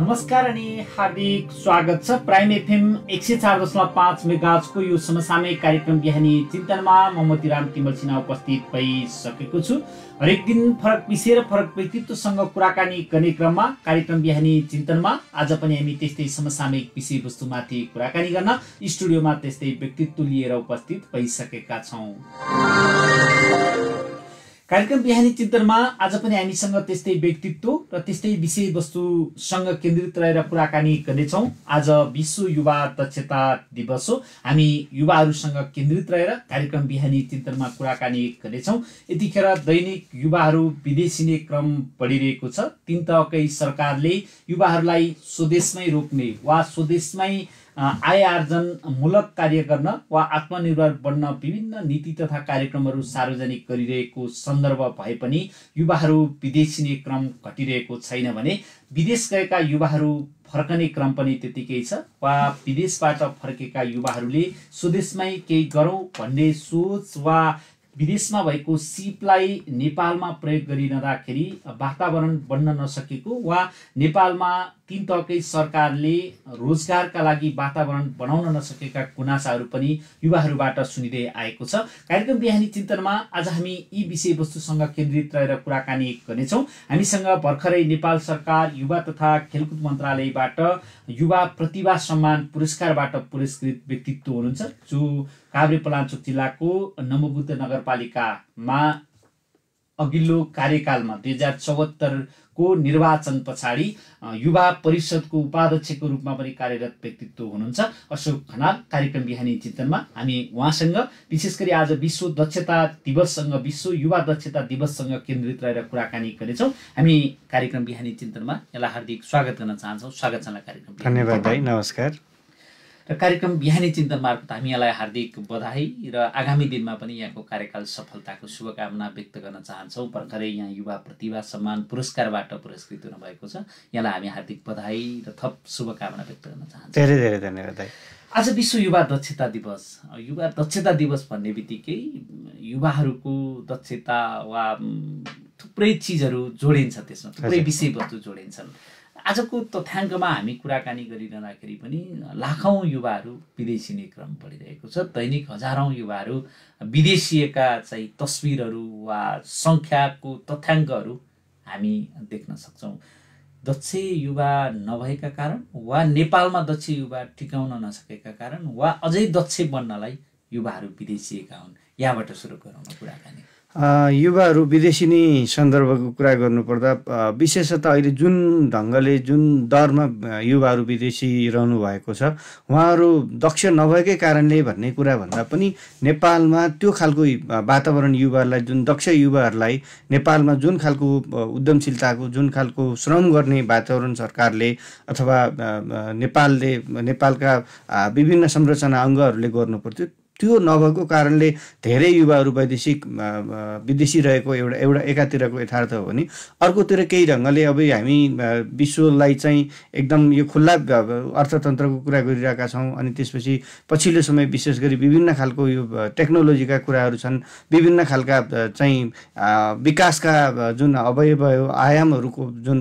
नमस्कार अनि हार्दिक स्वागत छ प्राइम एफएम 104.5 मेगाहर्जको यो समसामयिक कार्यक्रम बिहानी चिन्तनमा म मोतीराम तिमल सिन्हा उपस्थित भइसकेको छु। हरेक दिन फरक विषय र फरक व्यक्तित्वसँग कुराकानी गर्ने क्रममा कार्यक्रम बिहानी चिन्तनमा आज पनि हामी त्यस्तै समसामयिक विषयवस्तुमाथि कुराकानी गर्न स्टुडियोमा त्यस्तै व्यक्तित्व लिएर उपस्थित भइसकेका छौं। कार्यक्रम बिहानी चिन्तनमा आज पनि हामीसँग त्यस्तै व्यक्तित्व र त्यस्तै विषयवस्तुसँग केन्द्रित रहेर कुराकानी गर्नेछौँ। आज विश्व युवा दक्षता दिवस हो। हामी युवाहरूसँग केन्द्रित रहेर कार्यक्रम बिहानी चिन्तनमा कुराकानी गर्नेछौँ। यतिखेर दैनिक युवाहरू विदेशिने क्रम बढिरहेको छ। तीन तहकै सरकारले युवाहरूलाई स्वदेशमै रोक्ने वा स्वदेशमै आय आर्जन मूलक कार्य गर्न वा आत्मनिर्भर बन्न विभिन्न नीति तथा कार्यक्रमहरू सार्वजनिक गरिरहेको सन्दर्भ भए पनि युवाहरू विदेशिने क्रम घटिरहेको छैन भने विदेश गएका युवाहरू फर्कने क्रम पनि त्यतिकै छ। वा विदेशबाट फर्केका युवाहरूले स्वदेशमै केही गरौँ भन्ने सोच वा विदेशमा भएको सिपलाई नेपालमा प्रयोग गरिरहँदाखेरि वातावरण बन्न नसकेको वा नेपालमा तीन तहकै सरकारले रोजगारका लागि वातावरण बनाउन नसकेका गुनासाहरू पनि युवाहरूबाट सुनिँदै आएको छ। कार्यक्रम बिहानी चिन्तनमा आज हामी यी विषयवस्तुसँग केन्द्रित रहेर कुराकानी गर्नेछौँ। हामीसँग भर्खरै नेपाल सरकार युवा तथा खेलकुद मन्त्रालयबाट युवा प्रतिभा सम्मान पुरस्कारबाट पुरस्कृत व्यक्तित्व हुनुहुन्छ, जो काभ्रेपलाञ्चोक जिल्लाको नमोबुद्ध नगरपालिकामा अघिल्लो कार्यकालमा 2074 को निर्वाचन पछाडि युवा परिषदको उपाध्यक्षको रूपमा पनि कार्यरत व्यक्तित्व हुनुहुन्छ अशोक खनाल। कार्यक्रम बिहानी चिन्तनमा हामी उहाँसँग विशेष गरी आज विश्व दक्षता दिवससँग विश्व युवा दक्षता दिवससँग केन्द्रित रहेर कुराकानी गर्नेछौँ। हामी कार्यक्रम बिहानी चिन्तनमा यहाँलाई हार्दिक स्वागत गर्न चाहन्छौँ। स्वागत छ कार्यक्रम। धन्यवाद भाइ, नमस्कार। र कार्यक्रम बिहानी चिन्तन मार्फत हामी यहाँलाई हार्दिक बधाई र आगामी दिनमा पनि यहाँको कार्यकाल सफलताको शुभकामना व्यक्त गर्न चाहन्छौँ। भर्खरै यहाँ युवा प्रतिभा सम्मान पुरस्कारबाट पुरस्कृत हुनुभएको छ। यहाँलाई हामी हार्दिक बधाई र थप शुभकामना व्यक्त गर्न चाहन्छौँ। धेरै धेरै धन्यवाद। आज विश्व युवा दक्षता दिवस। युवा दक्षता दिवस भन्ने बित्तिकै युवाहरूको दक्षता वा थुप्रै चिजहरू जोडिन्छ, त्यसमा थुप्रै विषयवस्तु जोडिन्छन्। आजको तथ्याङ्कमा हामी कुराकानी गरिरहँदाखेरि पनि लाखौँ युवाहरू विदेशिने क्रम बढिरहेको छ। दैनिक हजारौँ युवाहरू विदेशिएका चाहिँ तस्विरहरू वा सङ्ख्याको तथ्याङ्कहरू हामी देख्न सक्छौँ। दक्ष युवा नभएका कारण वा नेपालमा दक्ष युवा टिकाउन नसकेका कारण वा अझै दक्ष बन्नलाई युवाहरू विदेशिएका हुन्। यहाँबाट सुरु गरौँ कुराकानी। युवाहरू विदेशिने सन्दर्भको कुरा गर्नुपर्दा विशेषतः अहिले जुन ढङ्गले जुन दरमा युवाहरू विदेशी रहनु भएको छ, उहाँहरू दक्ष नभएकै कारणले भन्ने कुरा भन्दा पनि नेपालमा त्यो खालको वातावरण युवाहरूलाई, जुन दक्ष युवाहरूलाई नेपालमा जुन खालको उद्यमशीलताको जुन खालको श्रम गर्ने वातावरण सरकारले अथवा नेपालका विभिन्न संरचना अङ्गहरूले गर्नुपर्थ्यो, त्यो नभएको कारणले धेरै युवाहरू विदेशी रहेको एउटा एकातिरको यथार्थ हो भने अर्कोतिर केही ढङ्गले अब हामी विश्वलाई चाहिँ एकदम यो खुल्ला अर्थतन्त्रको कुरा गरिरहेका छौँ। अनि त्यसपछि पछिल्लो समय विशेष गरी विभिन्न खालको यो टेक्नोलोजीका कुराहरू छन्, विभिन्न खालका चाहिँ विकासका जुन आयामहरूको जुन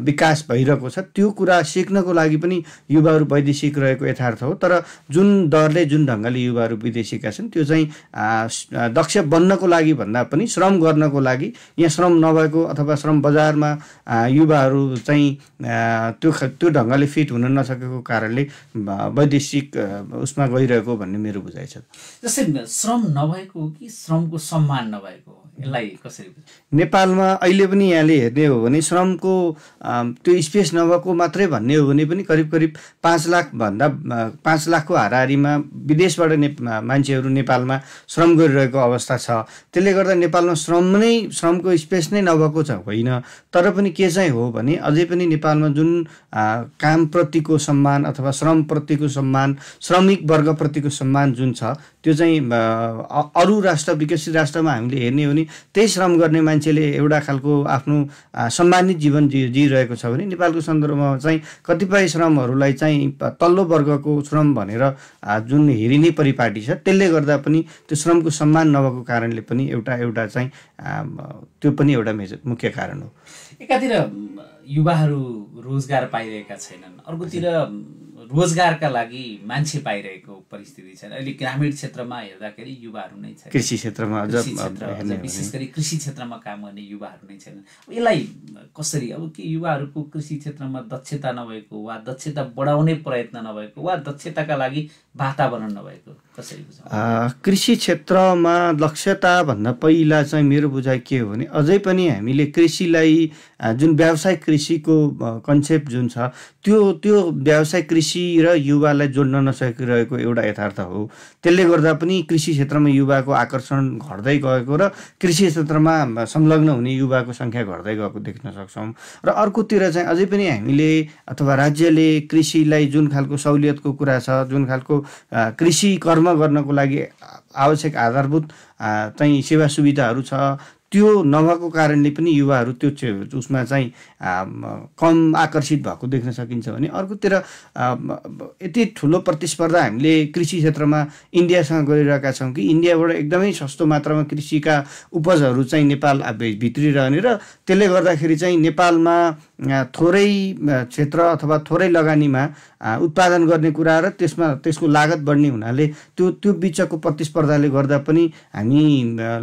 विकास भइरहेको छ, त्यो कुरा सिक्नको लागि पनि युवाहरू वैदेशिक रहेको यथार्थ हो। तर जुन दरले जुन ढङ्गले युवाहरू विदेशीका छन्, त्यो चाहिँ दक्ष बन्नको लागि भन्दा पनि श्रम गर्नको लागि यहाँ श्रम नभएको अथवा श्रम बजारमा युवाहरू चाहिँ त्यो ढङ्गले फिट हुन नसकेको कारणले वैदेशिक उसमा गइरहेको भन्ने मेरो बुझाइ छ। जस्तै श्रम नभएको हो कि श्रमको सम्मान नभएको हो, यसलाई कसरी नेपालमा अहिले पनि यहाँले हेर्ने हो भने श्रमको त्यो स्पेस नभएको मात्रै भन्ने हो भने पनि करिब 5 लाखको हाराहारीमा विदेशबाट मान्छेहरू नेपालमा श्रम गरिरहेको अवस्था छ। त्यसले गर्दा नेपालमा श्रमको स्पेस नै नभएको छ होइन। तर पनि के चाहिँ हो भने अझै पनि नेपालमा जुन कामप्रतिको सम्मान अथवा श्रमप्रतिको सम्मान, श्रमिक वर्गप्रतिको सम्मान जुन छ, त्यो चाहिँ अरू राष्ट्र विकसित राष्ट्रमा हामीले हेर्ने हो भने त्यही श्रम गर्ने मान्छेले एउटा खालको आफ्नो सम्मानित जीवन जिइरहेको छ भने नेपालको सन्दर्भमा चाहिँ कतिपय श्रमहरूलाई चाहिँ तल्लो वर्गको श्रम भनेर जुन हेरिने परिपाटी छ त्यसले गर्दा पनि त्यो श्रमको सम्मान नभएको कारणले पनि एउटा चाहिँ त्यो पनि एउटा मुख्य कारण हो। एकातिर युवाहरू रोजगार पाइरहेका छैनन्, अर्कोतिर रोजगारका लागि मान्छे पाइरहेको परिस्थिति छैन। अहिले ग्रामीण क्षेत्रमा हेर्दाखेरि युवाहरू नै छैन, कृषि क्षेत्रमा विशेष गरी कृषि क्षेत्रमा काम गर्ने युवाहरू नै छैनन्। यसलाई कसरी, अब के युवाहरूको कृषि क्षेत्रमा दक्षता नभएको वा दक्षता बढाउने प्रयत्न नभएको वा दक्षताका लागि वातावरण नभएको, कसरी बुझ्नु? कृषि क्षेत्रमा दक्षता भन्दा पहिला चाहिँ मेरो बुझाइ के हो भने अझै पनि हामीले कृषिलाई जुन व्यावसायिक कृषिको कन्सेप्ट जुन छ त्यो व्यावसायिक कृषि र युवालाई जोड्न नसकिरहेको एउटा यथार्थ हो। त्यसले गर्दा पनि कृषि क्षेत्रमा युवाको आकर्षण घट्दै गएको र कृषि क्षेत्रमा संलग्न हुने युवाको सङ्ख्या घट्दै गएको देख्न सक्छौँ। र अर्कोतिर चाहिँ अझै पनि हामीले अथवा राज्यले कृषिलाई जुन खालको सहुलियतको कुरा छ, जुन खालको कृषि कर्म गर्नको लागि आवश्यक आधारभूत चाहिँ सेवा सुविधाहरू छ त्यो नभएको कारणले पनि युवाहरू त्यो उसमा चाहिँ कम आकर्षित भएको देख्न सकिन्छ भने अर्कोतिर यति ठुलो प्रतिस्पर्धा हामीले कृषि क्षेत्रमा इन्डियासँग गरिरहेका छौँ कि इन्डियाबाट एकदमै सस्तो मात्रामा कृषिका उपजहरू चाहिँ नेपाल भित्रिरहने र त्यसले गर्दाखेरि चाहिँ नेपालमा थोरै क्षेत्र अथवा थोरै लगानीमा उत्पादन गर्ने कुरा र त्यसको लागत बढ्ने हुनाले त्यो बिचको प्रतिस्पर्धाले गर्दा पनि हामी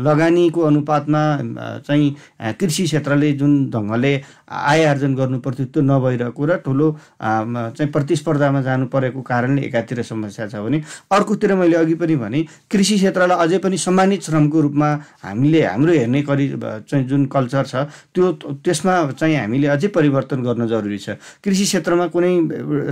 लगानीको अनुपातमा चाहिँ कृषि क्षेत्रले जुन ढङ्गले आय आर्जन गर्नु पर्थ्यो त्यो नभइरहेको र ठुलो चाहिँ प्रतिस्पर्धामा जानु परेको कारणले एकातिर समस्या छ भने अर्कोतिर मैले अघि पनि भने कृषि क्षेत्रलाई अझै पनि सम्मानित श्रमको रूपमा हाम्रो हेर्ने चाहिँ जुन कल्चर छ त्यसमा चाहिँ हामीले अझै परिवर्तन गर्न जरुरी छ। कृषि क्षेत्रमा कुनै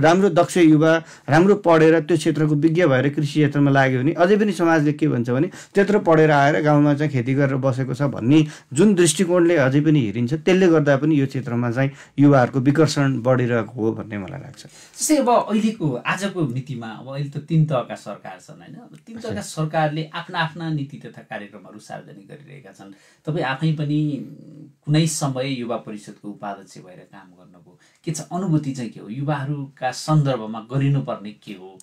राम्रो दक्ष युवा राम्रो पढेर त्यो क्षेत्रको विज्ञ भएर कृषि क्षेत्रमा लाग्यो भने अझै पनि समाजले के भन्छ भने त्यत्रो पढेर आएर गाउँमा चाहिँ खेती गरेर बसेको छ भन्ने जुन दृष्टिकोणले अझै पनि हेरिन्छ त्यसले गर्दा पनि यो क्षेत्रमा चाहिँ युवाहरूको विकर्षण बढिरहेको हो भन्ने मलाई लाग्छ। जस्तै अब अहिलेको आजको नीतिमा अब अहिले त 3 तहका सरकार छन् होइन, अब 3 तहका सरकारले आफ्ना नीति तथा कार्यक्रमहरू सार्वजनिक गरिरहेका छन्। तपाईँ आफै पनि कुनै समय युवा परिषदको उपाध्यक्ष भएर काम गर्नुभयो, के छ अनुभूति चाहिँ के हो? युवाहरूका सन्दर्भमा गरिनुपर्ने के हो,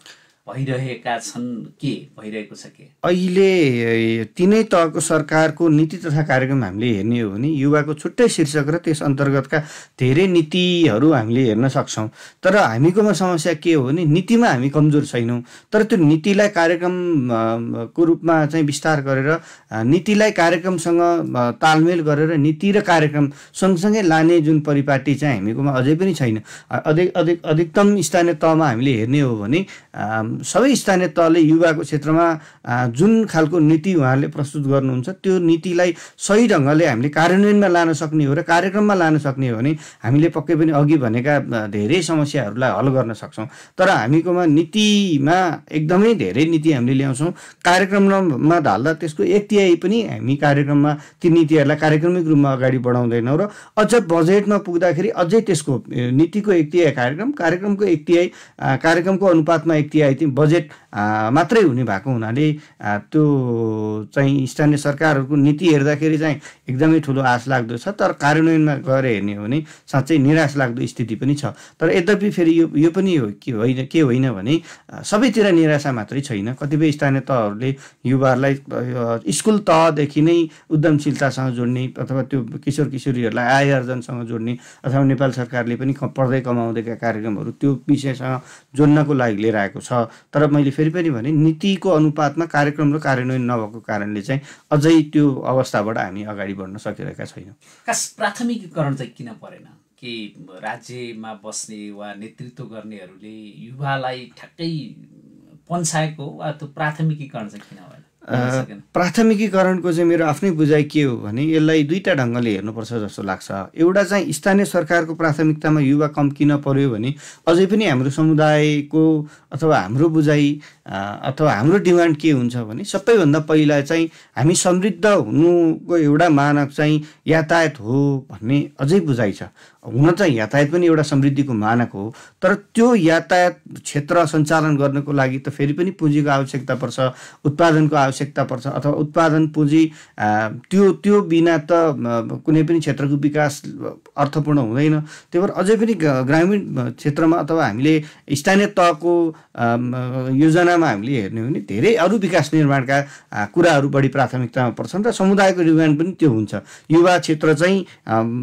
भइरहेका छन्, के भइरहेको छ? के अहिले 3 तहको सरकारको नीति तथा कार्यक्रम हामीले हेर्ने हो भने युवाको छुट्टै शीर्षक र त्यस अन्तर्गतका धेरै नीतिहरू हामीले हेर्न सक्छौँ। तर हामीकोमा समस्या के हो भने नीतिमा हामी कमजोर छैनौँ, तर त्यो नीतिलाई कार्यक्रमको रूपमा चाहिँ विस्तार गरेर नीतिलाई कार्यक्रमसँग तालमेल गरेर नीति र कार्यक्रम सँगसँगै लाने जुन परिपाटी चाहिँ हामीकोमा अझै पनि छैन। अधिकतम स्थानीय तहमा हामीले हेर्ने हो भने सबै स्थानीय तहले युवाको क्षेत्रमा जुन खालको नीति उहाँहरूले प्रस्तुत गर्नुहुन्छ त्यो नीतिलाई सही ढङ्गले हामीले कार्यान्वयनमा लान सक्ने हो र कार्यक्रममा लान सक्ने हो भने हामीले पक्कै पनि अघि भनेका धेरै समस्याहरूलाई हल गर्न सक्छौँ। तर हामीकोमा नीतिमा एकदमै धेरै नीति हामीले ल्याउँछौँ, कार्यक्रममा ढाल्दा त्यसको 1/3 पनि हामी कार्यक्रममा ती नीतिहरूलाई कार्यक्रमिक रूपमा अगाडि बढाउँदैनौँ र अझ बजेटमा पुग्दाखेरि अझै त्यसको नीतिको 1/3 कार्यक्रमको 1/3 कार्यक्रमको अनुपातमा 1/3 बजेट मात्रै हुने भएको हुनाले त्यो चाहिँ स्थानीय सरकारहरूको नीति हेर्दाखेरि चाहिँ एकदमै ठुलो आश लाग्दो छ, तर कार्यान्वयनमा गएर हेर्ने हो भने साँच्चै निराश लाग्दो स्थिति पनि छ। तर यद्यपि फेरि यो पनि हो के होइन भने सबैतिर निराशा मात्रै छैन। कतिपय स्थानीय तहहरूले युवाहरूलाई स्कुल तहदेखि नै उद्यमशीलतासँग जोड्ने अथवा त्यो किशोर किशोरीहरूलाई आय आर्जनसँग जोड्ने अथवा नेपाल सरकारले पनि पढ्दै कमाउँदैका कार्यक्रमहरू त्यो विषयसँग जोड्नको लागि लिएर आएको छ। तर मैले फेरि पनि भने नीतिको अनुपातमा कार्यक्रम र कार्यान्वयन नभएको कारणले चाहिँ अझै त्यो अवस्थाबाट हामी अगाडि बढ्न सकिरहेका छैनौँ। खास प्राथमिकीकरण चाहिँ किन परेन? कि राज्यमा बस्ने वा नेतृत्व गर्नेहरूले युवालाई ठ्याक्कै पन्छाएको वा त्यो प्राथमिकीकरण चाहिँ किन भएन? प्राथमिकीकरणको चाहिँ मेरो आफ्नै बुझाइ के हो भने यसलाई दुईटा ढङ्गले हेर्नुपर्छ जस्तो लाग्छ। एउटा चाहिँ स्थानीय सरकारको प्राथमिकतामा युवा कम किन पर्यो भने अझै पनि हाम्रो समुदायको अथवा हाम्रो बुझाइ अथवा हाम्रो डिमान्ड के हुन्छ भने सबैभन्दा पहिला चाहिँ हामी समृद्ध हुनुको एउटा मानक चाहिँ यातायात हो भन्ने अझै बुझाइ छ। हुन चाहिँ यातायात पनि एउटा समृद्धिको मानक हो, तर त्यो यातायात क्षेत्र सञ्चालन गर्नको लागि त फेरि पनि पुँजीको आवश्यकता पर्छ, उत्पादनको आवश्यकता पर्छ, अथवा उत्पादन पुँजी त्यो बिना त कुनै पनि क्षेत्रको विकास अर्थपूर्ण हुँदैन। त्यही भएर अझै पनि ग्रामीण क्षेत्रमा अथवा हामीले स्थानीय तहको योजनामा हामीले हेर्ने हो भने धेरै अरू विकास निर्माणका कुराहरू बढी प्राथमिकतामा पर्छन् र समुदायको डिमान्ड पनि त्यो हुन्छ। युवा क्षेत्र चाहिँ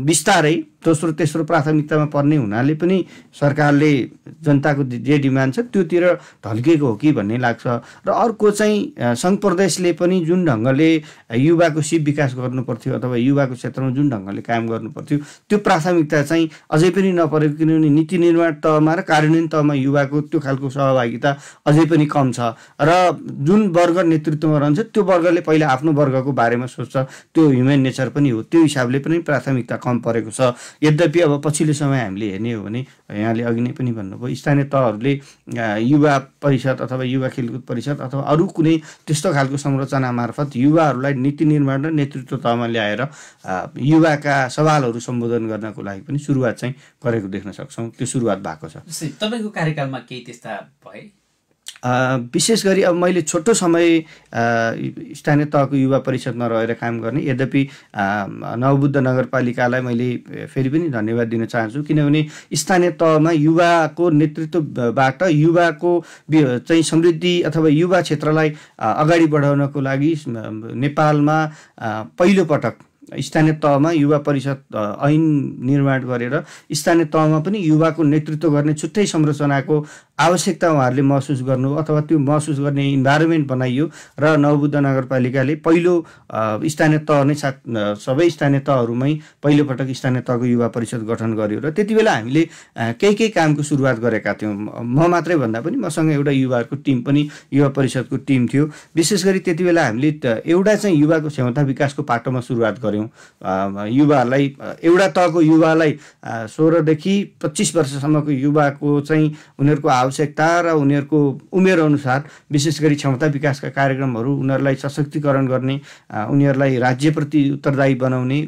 बिस्तारै दोस्रो तेस्रो प्राथमिकतामा पर्ने हुनाले पनि सरकारले जनताको जे डिमान्ड छ त्योतिर ढल्केको हो कि भन्ने लाग्छ। र अर्को चाहिँ सङ्घ प्रदेशले पनि जुन ढङ्गले युवाको सिप विकास गर्नुपर्थ्यो अथवा युवाको क्षेत्रमा जुन ढङ्गले काम गर्नुपर्थ्यो त्यो प्राथमिकता चाहिँ अझै पनि नपरेको, किनभने नीति निर्माण तहमा र कार्यान्वयन तहमा युवाको त्यो खालको सहभागिता अझै पनि कम छ। र जुन वर्ग नेतृत्वमा रहन्छ त्यो वर्गले पहिला आफ्नो वर्गको बारेमा सोच्छ, त्यो ह्युमन नेचर पनि हो, त्यो हिसाबले पनि प्राथमिकता कम परेको छ। यद्यपि अब पछिल्लो समय हामीले हेर्ने हो भने यहाँले अघि नै पनि भन्नुभयो स्थानीय तहहरूले युवा परिषद अथवा युवा खेलकुद परिषद अथवा अरू कुनै त्यस्तो खालको संरचना मार्फत युवाहरूलाई नीति निर्माण र नेतृत्व तहमा ल्याएर युवाका सवालहरू सम्बोधन गर्नको लागि पनि सुरुवात चाहिँ गरेको देख्न सक्छौँ। त्यो सुरुवात भएको छ। तपाईँको कार्यकालमा केही त्यस्ता भए? विशेष गरी अब मैले छोटो समय स्थानीय तहको युवा परिषदमा रहेर काम गर्ने, यद्यपि नवबुद्ध नगरपालिकालाई मैले फेरि पनि धन्यवाद दिन चाहन्छु, किनभने स्थानीय तहमा युवाको नेतृत्वबाट युवाको चाहिँ समृद्धि अथवा युवा क्षेत्रलाई अगाडि बढाउनको लागि नेपालमा पहिलो पटक स्थानीय तहमा युवा परिषद ऐन निर्माण गरेर स्थानीय तहमा पनि युवाको नेतृत्व गर्ने छुट्टै संरचनाको आवश्यकता उहाँहरूले महसुस गर्नु अथवा त्यो महसुस गर्ने इन्भाइरोमेन्ट बनाइयो र नवबुद्ध नगरपालिकाले पहिलो स्थानीय तह नै सबै स्थानीय तहहरूमै पहिलोपटक स्थानीय तहको युवा परिषद गठन गर्यो। र त्यति बेला हामीले केही कामको सुरुवात गरेका थियौँ। म मात्रै भन्दा पनि मसँग एउटा युवाहरूको टिम पनि युवा परिषदको टिम थियो। विशेष गरी त्यति बेला हामीले एउटा चाहिँ युवाको क्षमता विकासको पाटोमा सुरुवात गऱ्यौँ। युवाहरूलाई एउटा तहको युवालाई 16 देखि 25 वर्षसम्मको युवाको चाहिँ उनीहरूको आवश्यकता र उनीहरूको उमेर अनुसार विशेष गरी क्षमता विकासका कार्यक्रमहरू उनीहरूलाई सशक्तिकरण गर्ने, उनीहरूलाई राज्यप्रति उत्तरदायी बनाउने,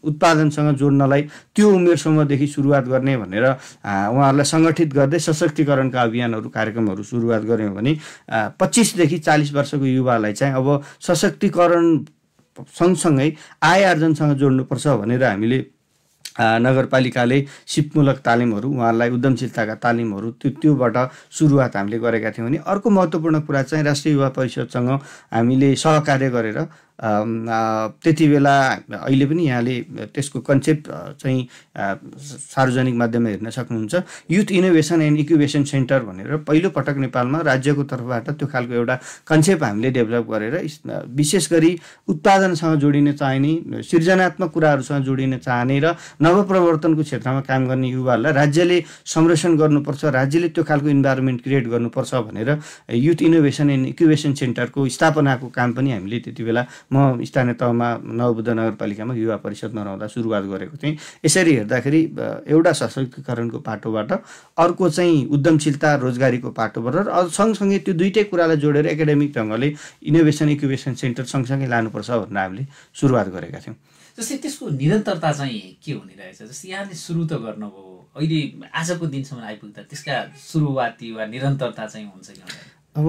उत्पादनसँग जोड्नलाई त्यो उमेर समूहदेखि सुरुवात गर्ने भनेर उहाँहरूलाई सङ्गठित गर्दै सशक्तिकरणका अभियानहरू कार्यक्रमहरू सुरुवात गऱ्यौँ भने 25 देखि 40 वर्षको युवालाई चाहिँ अब सशक्तिकरण सँगसँगै आय आर्जनसँग जोड्नुपर्छ भनेर हामीले नगरपालिकाले सिपमूलक तालिमहरू उहाँहरूलाई उद्यमशीलताका तालिमहरू त्योबाट सुरुवात हामीले गरेका थियौँ। भने अर्को महत्त्वपूर्ण कुरा चाहिँ राष्ट्रिय युवा परिषदसँग हामीले सहकार्य गरेर त्यति बेला अहिले पनि यहाँले त्यसको कन्सेप्ट चाहिँ सार्वजनिक माध्यममा हेर्न सक्नुहुन्छ, युथ इनोभेसन एन्ड इक्युबेसन सेन्टर भनेर पहिलोपटक नेपालमा राज्यको तर्फबाट त्यो खालको एउटा कन्सेप्ट हामीले डेभलप गरेर विशेष गरी उत्पादनसँग जोडिन चाहिने, सृजनात्मक कुराहरूसँग जोडिन चाहने र नवप्रवर्तनको क्षेत्रमा काम गर्ने युवाहरूलाई राज्यले संरक्षण गर्नुपर्छ, राज्यले त्यो खालको इन्भाइरोमेन्ट क्रिएट गर्नुपर्छ भनेर युथ इनोभेसन एन्ड इक्युबेसन सेन्टरको स्थापनाको काम पनि हामीले त्यति बेला म स्थानीय तहमा नवबुद्ध नगरपालिकामा युवा परिषदमा रहँदा सुरुवात गरेको थिएँ। यसरी हेर्दाखेरि एउटा सशक्तिकरणको पाटोबाट अर्को चाहिँ उद्यमशीलता रोजगारीको पाटोबाट र सँगसँगै त्यो दुईटै कुरालाई जोडेर एकाडेमिक ढङ्गले इनोभेसन इक्युबेसन सेन्टर सँगसँगै लानुपर्छ भनेर हामीले सुरुवात गरेका थियौँ। जस्तै त्यसको निरन्तरता चाहिँ के हुने रहेछ? जस्तै यहाँले सुरु त गर्नुभयो, अहिले आजको दिनसम्म आइपुग्दा त्यसका सुरुवाती वा निरन्तरता चाहिँ हुन्छ कि हुँदैन? अब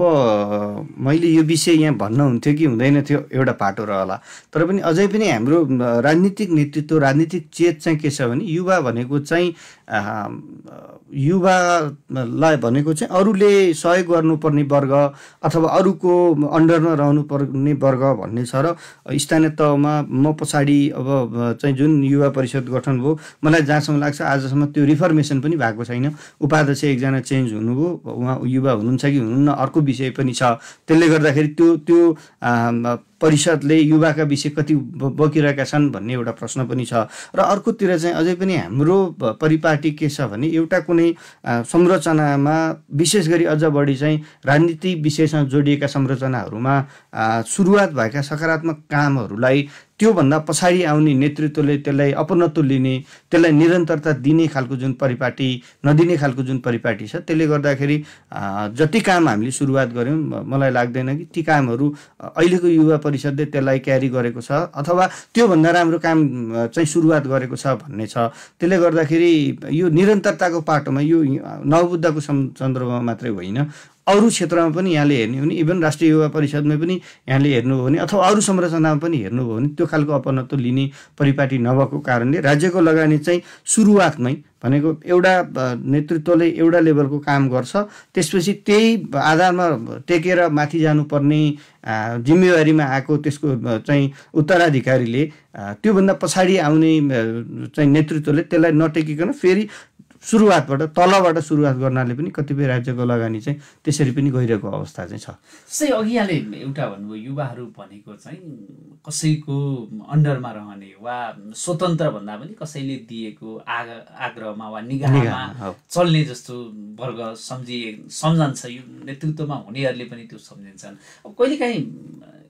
मैले यो विषय यहाँ भन्न हुन्थ्यो कि हुँदैन थियो एउटा पाटो रहला, तर पनि अझै पनि हाम्रो राजनीतिक नेतृत्व राजनीतिक चेत चाहिँ के छ भने युवा भनेको चाहिँ युवालाई भनेको चाहिँ अरूले सहयोग गर्नुपर्ने वर्ग अथवा अरूको अन्डरमा रहनुपर्ने वर्ग भन्ने छ। र स्थानीय तहमा म पछाडि अब चाहिँ जुन युवा परिषद गठन भयो, मलाई जहाँसम्म लाग्छ आजसम्म त्यो रिफर्मेसन पनि भएको छैन। उपाध्यक्ष एकजना चेन्ज हुनुभयो, उहाँ युवा हुनुहुन्छ कि हुनुहुन्न अर्को विषय पनि छ। त्यसले गर्दाखेरि त्यो परिषदले युवाका विषय कति बोकिरहेका छन् भन्ने एउटा प्रश्न पनि छ। र अर्कोतिर चाहिँ अझै पनि हाम्रो परिपाटी के छ भने एउटा कुनै संरचनामा विशेष गरी अझ बढी चाहिँ राजनीतिक विषयसँग जोडिएका संरचनाहरूमा सुरुवात भएका सकारात्मक कामहरूलाई त्योभन्दा पछाडि आउने नेतृत्वले त्यसलाई अपनत्व लिने, त्यसलाई निरन्तरता दिने खालको जुन परिपाटी नदिने खालको जुन परिपाटी छ, त्यसले गर्दाखेरि जति काम हामीले सुरुवात गऱ्यौँ मलाई लाग्दैन कि ती कामहरू अहिलेको युवा परिषदले त्यसलाई क्यारी गरेको छ अथवा त्योभन्दा राम्रो काम चाहिँ सुरुवात गरेको छ भन्ने छ। त्यसले गर्दाखेरि यो निरन्तरताको पाटोमा यो नवबुद्धको सन्दर्भमा मात्रै होइन, अरू क्षेत्रमा पनि यहाँले हेर्ने हो भने इभन राष्ट्रिय युवा परिषदमा पनि यहाँले हेर्नुभयो भने अथवा अरू संरचनामा पनि हेर्नुभयो भने त्यो खालको अपनत्व लिने परिपाटी नभएको कारणले राज्यको लगानी चाहिँ सुरुवातमै भनेको एउटा नेतृत्वले एउटा लेभलको काम गर्छ, त्यसपछि त्यही आधारमा टेकेर माथि जानुपर्ने जिम्मेवारीमा आएको त्यसको चाहिँ उत्तराधिकारीले त्योभन्दा पछाडि आउने चाहिँ नेतृत्वले त्यसलाई नटेकिकन फेरि सुरुवातबाट तलबाट सुरुवात गर्नाले पनि कतिपय राज्यको लगानी चाहिँ त्यसरी पनि गइरहेको अवस्था चाहिँ छ। जस्तै अघि यहाँले एउटा भन्नुभयो युवाहरू भनेको चाहिँ कसैको अन्डरमा रहने वा स्वतन्त्र भन्दा पनि कसैले दिएको आग्रहमा वा निगाहमा चल्ने जस्तो वर्ग सम्झन्छ। यो नेतृत्वमा हुनेहरूले पनि त्यो सम्झिन्छन्। अब कहिलेकाहीँ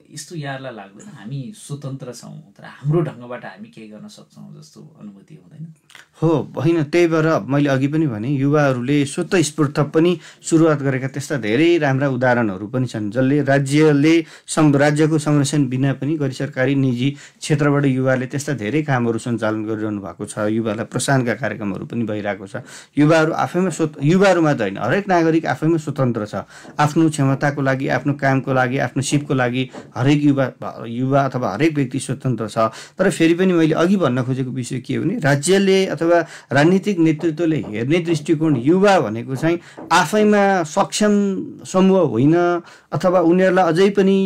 यस्तो यहाँलाई लाग्दैन हामी स्वतन्त्र छौँ तर हाम्रो ढङ्गबाट हामी केही गर्न सक्छौँ जस्तो अनुभूति हुँदैन? हो, होइन, त्यही भएर मैले अघि पनि भने युवाहरूले स्वतःस्फूर्त पनि सुरुवात गरेका त्यस्ता धेरै राम्रा उदाहरणहरू पनि छन् जसले राज्यको संरक्षण बिना पनि गैर सरकारी निजी क्षेत्रबाट युवाले त्यस्ता धेरै कामहरू सञ्चालन गरिरहनु भएको छ। युवालाई प्रोत्साहनका कार्यक्रमहरू पनि भइरहेको छ। युवाहरू आफैमा युवाहरू मात्र होइन, हरेक नागरिक आफैमा स्वतन्त्र छ। आफ्नो क्षमताको लागि, आफ्नो कामको लागि, आफ्नो सिपको लागि हरेक युवा अथवा हरेक व्यक्ति स्वतन्त्र छ। तर फेरि पनि मैले अघि भन्न खोजेको विषय के हो भने राज्यले अथवा राजनीतिक नेतृत्वले हेर्ने दृष्टिकोण युवा भनेको चाहिँ आफैमा सक्षम समूह होइन अथवा उनीहरूलाई अझै पनि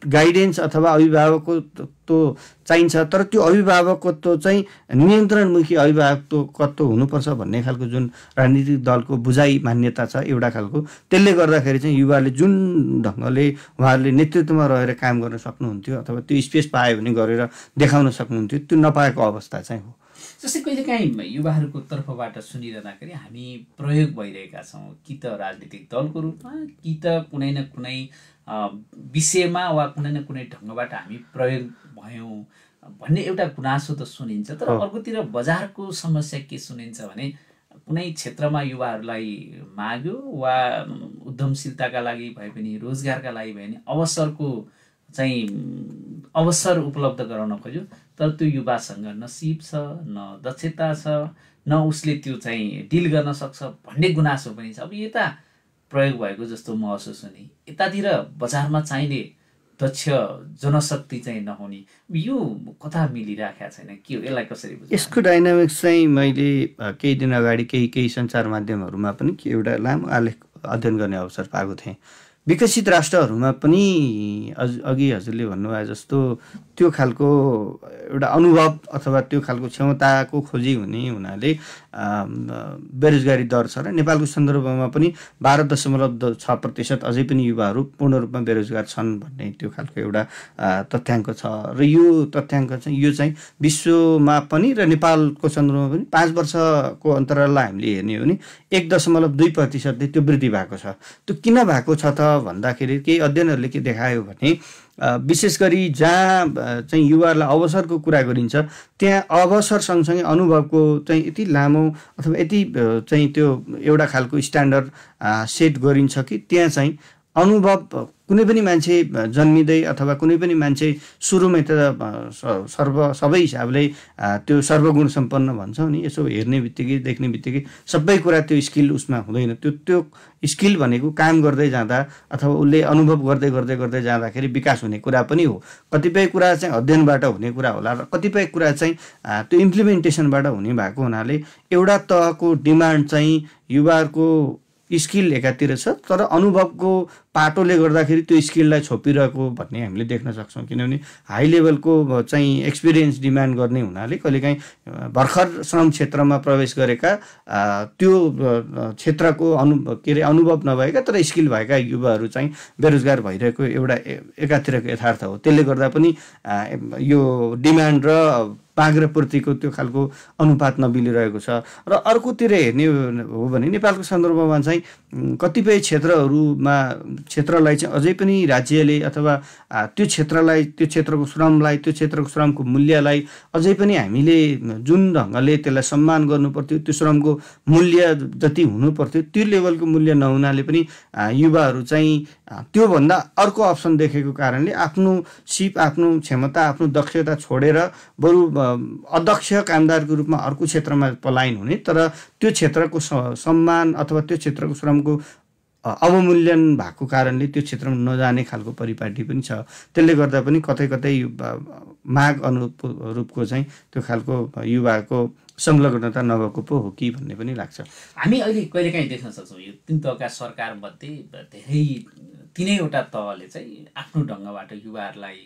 गाइडेन्स अथवा अभिभावकत्व चाहिन्छ, तर त्यो अभिभावकत्व चाहिँ नियन्त्रणमुखी अभिभावकत्व हुनुपर्छ भन्ने खालको जुन राजनीतिक दलको बुझाइ मान्यता छ एउटा खालको, त्यसले गर्दाखेरि चाहिँ युवाले जुन ढङ्गले उहाँहरूले नेतृत्वमा रहेर काम गर्न सक्नुहुन्थ्यो अथवा त्यो स्पेस पायो भने गरेर देखाउन सक्नुहुन्थ्यो, त्यो नपाएको अवस्था चाहिँ हो। जस्तै कहिलेकाहीँ युवाहरूको तर्फबाट सुनिरहँदाखेरि हामी प्रयोग भइरहेका छौँ कि त राजनीतिक दलको रूपमा कि त कुनै न कुनै विषयमा वा कुनै न कुनै ढङ्गबाट हामी प्रयोग भयौँ भन्ने एउटा गुनासो त सुनिन्छ। तर अर्कोतिर बजारको समस्या के सुनिन्छ भने कुनै क्षेत्रमा युवाहरूलाई माग्यो वा उद्यमशीलताका लागि भए पनि रोजगारका लागि भए पनि अवसर उपलब्ध गराउन खोज्यो तर त्यो युवासँग न सिप छ न दक्षता छ न उसले त्यो चाहिँ डिल गर्न सक्छ भन्ने गुनासो पनि छ। अब यता प्रयोग भएको जस्तो महसुस हुने, यतातिर बजारमा चाहिने दक्ष जनशक्ति चाहिँ नहुने, यो कथा मिलिराखेको छैन, के हो यसलाई कसरी बुझ्नु? यसको डाइनामिक्स चाहिँ मैले केही दिन अगाडि केही सञ्चार माध्यमहरूमा पनि एउटा लामो आलेख अध्ययन गर्ने अवसर पाएको थिएँ। विकसित राष्ट्रहरूमा पनि अघि हजुरले भन्नुभयो जस्तो त्यो खालको एउटा अनुभव अथवा त्यो खालको क्षमताको खोजी हुनाले बेरोजगारी दर छ र नेपालको सन्दर्भमा पनि 12.6% अझै पनि युवाहरू पूर्ण रूपमा बेरोजगार छन् भन्ने त्यो खालको एउटा तथ्याङ्क छ। र यो तथ्याङ्क चाहिँ यो चाहिँ विश्वमा पनि र नेपालको सन्दर्भमा पनि 5 वर्षको अन्तराललाई हामीले हेर्ने हो भने 1.2% त्यो वृद्धि भएको छ। त्यो किन भएको छ त भन्दाखेरि केही अध्ययनहरूले के देखायो भने विशेष गरी जहाँ चाहिँ युवाहरूलाई अवसरको कुरा गरिन्छ त्यहाँ अवसर सँगसँगै अनुभवको चाहिँ यति लामो अथवा यति चाहिँ त्यो एउटा खालको स्ट्यान्डर्ड सेट गरिन्छ कि त्यहाँ चाहिँ अनुभव कुनै पनि मान्छे जन्मिँदै अथवा कुनै पनि मान्छे सुरुमै त सबै हिसाबले त्यो सर्वगुण सम्पन्न भन्छौँ नि, यसो हेर्ने बित्तिकै देख्ने बित्तिकै सबै कुरा त्यो स्किल उसमा हुँदैन। त्यो स्किल भनेको काम गर्दै जाँदा अथवा उसले अनुभव गर्दै गर्दै गर्दै जाँदाखेरि विकास हुने कुरा पनि हो। कतिपय कुरा चाहिँ अध्ययनबाट हुने कुरा होला र कतिपय कुरा चाहिँ त्यो इम्प्लिमेन्टेसनबाट हुने भएको हुनाले एउटा तहको डिमान्ड चाहिँ युवाहरूको स्किल एकातिर छ, तर अनुभवको पाटोले गर्दाखेरि त्यो स्किललाई छोपिरहेको भन्ने हामीले देख्न सक्छौँ। किनभने हाई लेभलको चाहिँ एक्सपिरियन्स डिमान्ड गर्ने हुनाले कहिलेकाहीँ भर्खर श्रम क्षेत्रमा प्रवेश गरेका त्यो क्षेत्रको अनुभव नभएका तर स्किल भएका युवाहरू चाहिँ बेरोजगार भइरहेको एउटा एकातिरको यथार्थ हो। त्यसले गर्दा पनि यो डिमान्ड र माग र पूर्तिको त्यो खालको अनुपात नबिलिरहेको छ। र अर्कोतिर हेर्ने हो भने नेपालको सन्दर्भमा चाहिँ कतिपय क्षेत्रलाई चाहिँ अझै पनि राज्यले अथवा त्यो क्षेत्रको श्रमलाई, त्यो क्षेत्रको श्रमको मूल्यलाई अझै पनि हामीले जुन ढङ्गले त्यसलाई सम्मान गर्नु पर्थ्यो, त्यो श्रमको मूल्य जति हुनु पर्थ्यो त्यो लेभलको मूल्य नहुनाले पनि युवाहरू चाहिँ त्योभन्दा अर्को अप्सन देखेको कारणले आफ्नो सिप, आफ्नो क्षमता, आफ्नो दक्षता छोडेर बरु अदक्ष कामदारको रूपमा अर्को क्षेत्रमा पलायन हुने, तर त्यो क्षेत्रको सम्मान अथवा त्यो क्षेत्रको श्रमको अवमूल्यन भएको कारणले त्यो क्षेत्रमा नजाने खालको परिपाटी पनि छ। त्यसले गर्दा पनि कतै कतै माग अनुरूपको चाहिँ त्यो खालको युवाको संलग्नता नभएको पो हो कि भन्ने पनि लाग्छ। हामी अहिले कहिलेकाहीँ देख्न सक्छौँ यो 3 तहका सरकारमध्ये धेरै 3वटा तहले चाहिँ आफ्नो ढङ्गबाट युवाहरूलाई